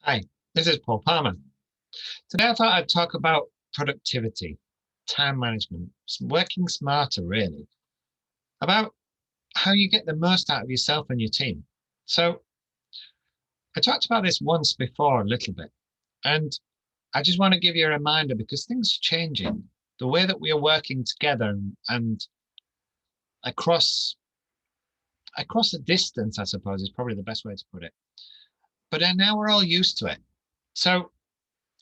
Hi, this is Paul Palmer. Today I thought I'd talk about productivity, time management, working smarter, really, about how you get the most out of yourself and your team. So I talked about this once before a little bit, and I just want to give you a reminder because things are changing. The way that we are working together and across a distance, I suppose, is probably the best way to put it. But now we're all used to it. So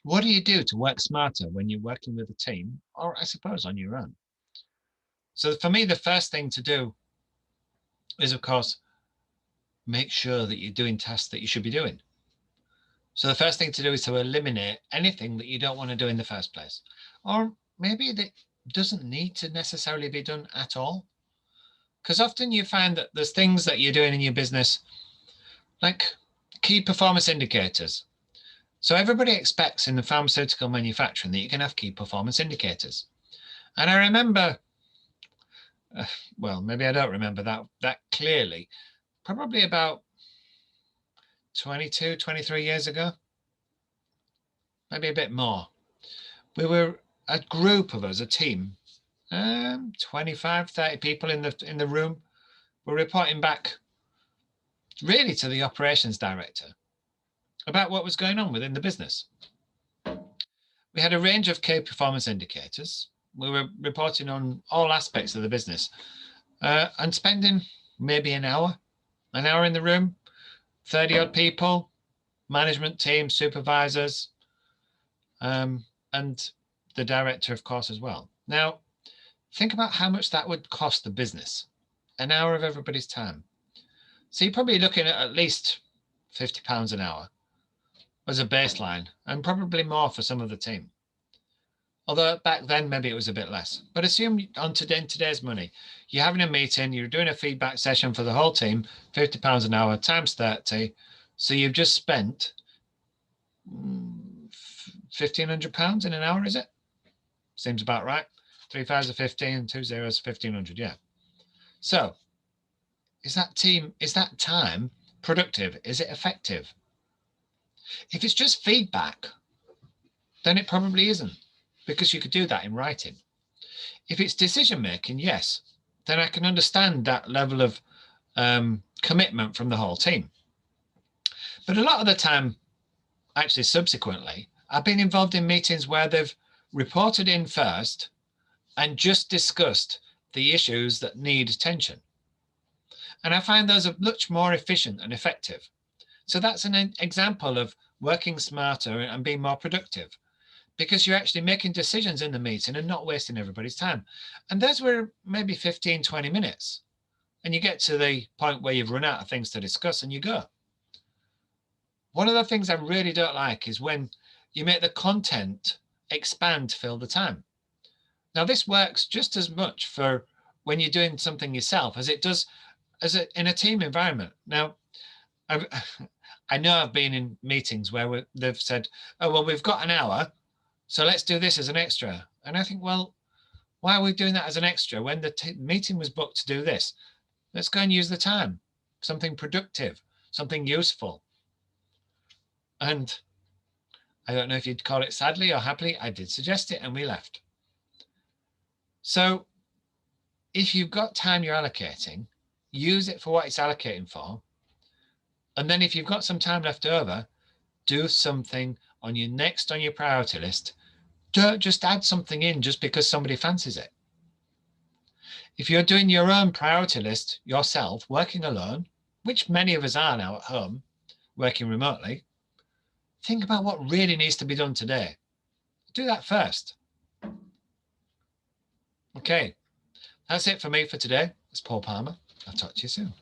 what do you do to work smarter when you're working with a team, or I suppose on your own? So for me, the first thing to do is, of course, make sure that you're doing tasks that you should be doing. So the first thing to do is to eliminate anything that you don't want to do in the first place, or maybe that doesn't need to necessarily be done at all. Because often you find that there's things that you're doing in your business, like key performance indicators. So everybody expects in the pharmaceutical manufacturing that you can have key performance indicators. And I remember, well, maybe I don't remember that clearly, probably about 22, 23 years ago, maybe a bit more. We were a group of us, a team, 25, 30 people in the room. We're reporting back really to the operations director about what was going on within the business. We had a range of key performance indicators. We were reporting on all aspects of the business and spending maybe an hour in the room, 30 odd people, management team, supervisors, and the director, of course, as well. Now, think about how much that would cost the business. An hour of everybody's time. So you're probably looking at least £50 an hour as a baseline, and probably more for some of the team. Although back then, maybe it was a bit less. But assume on today's money, you're having a meeting, you're doing a feedback session for the whole team, £50 an hour times 30. So you've just spent £1,500 in an hour, is it? Seems about right. 3 5s are 15, 2 zeros, 1,500, yeah. So is that time productive? Is it effective? If it's just feedback, then it probably isn't, because you could do that in writing. If it's decision making, yes, then I can understand that level of commitment from the whole team. But a lot of the time, actually subsequently, I've been involved in meetings where they've reported in first and just discussed the issues that need attention. And I find those are much more efficient and effective. So that's an example of working smarter and being more productive, because you're actually making decisions in the meeting and not wasting everybody's time. And those were maybe 15, 20 minutes. And you get to the point where you've run out of things to discuss and you go. One of the things I really don't like is when you make the content expand to fill the time. Now, this works just as much for when you're doing something yourself as it does in a team environment. Now, I know I've been in meetings where they've said, oh, well, we've got an hour, so let's do this as an extra. And I think, well, why are we doing that as an extra when the meeting was booked to do this? Let's go and use the time, something productive, something useful. And I don't know if you'd call it sadly or happily, I did suggest it and we left. So if you've got time you're allocating, use it for what it's allocating for. And then if you've got some time left over, do something on your priority list. Don't just add something in just because somebody fancies it. If you're doing your own priority list yourself, working alone, which many of us are now at home, working remotely, think about what really needs to be done today. Do that first. Okay, that's it for me for today. It's Paul Palmer. I'll talk to you soon.